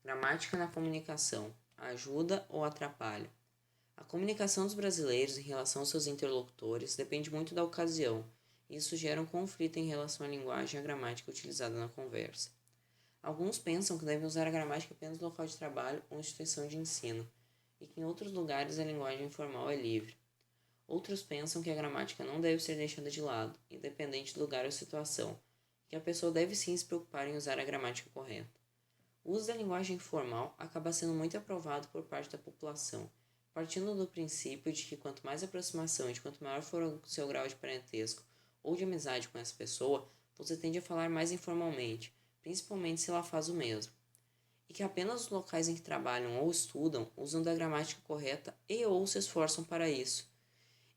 Gramática na comunicação: ajuda ou atrapalha? A comunicação dos brasileiros em relação aos seus interlocutores depende muito da ocasião, e isso gera um conflito em relação à linguagem e à gramática utilizada na conversa. Alguns pensam que devem usar a gramática apenas no local de trabalho ou instituição de ensino, e que em outros lugares a linguagem informal é livre. Outros pensam que a gramática não deve ser deixada de lado, independente do lugar ou situação, e que a pessoa deve sim se preocupar em usar a gramática correta. O uso da linguagem informal acaba sendo muito aprovado por parte da população, partindo do princípio de que quanto mais aproximação e de quanto maior for o seu grau de parentesco ou de amizade com essa pessoa, você tende a falar mais informalmente, principalmente se ela faz o mesmo. E que apenas os locais em que trabalham ou estudam usam da gramática correta e ou se esforçam para isso,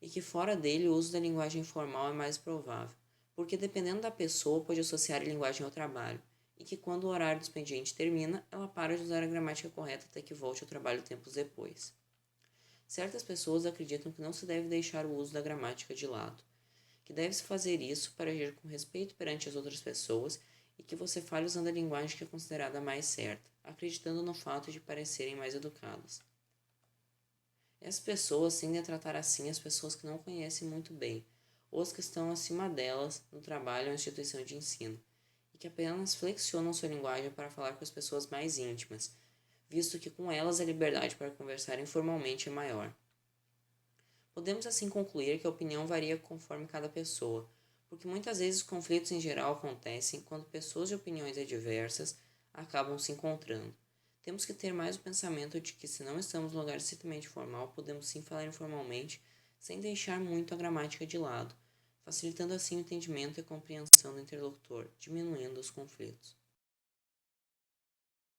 e que fora dele o uso da linguagem informal é mais provável, porque dependendo da pessoa pode associar a linguagem ao trabalho, e que quando o horário do expediente termina, ela para de usar a gramática correta até que volte ao trabalho tempos depois. Certas pessoas acreditam que não se deve deixar o uso da gramática de lado, que deve-se fazer isso para agir com respeito perante as outras pessoas e que você fale usando a linguagem que é considerada mais certa, acreditando no fato de parecerem mais educadas. Essas pessoas tendem a tratar assim as pessoas que não conhecem muito bem, ou as que estão acima delas no trabalho ou instituição de ensino, e que apenas flexionam sua linguagem para falar com as pessoas mais íntimas, visto que com elas a liberdade para conversar informalmente é maior. Podemos assim concluir que a opinião varia conforme cada pessoa, porque muitas vezes os conflitos em geral acontecem quando pessoas de opiniões adversas acabam se encontrando. Temos que ter mais o pensamento de que se não estamos no lugar estritamente formal, podemos sim falar informalmente, sem deixar muito a gramática de lado, facilitando assim o entendimento e a compreensão do interlocutor, diminuindo os conflitos.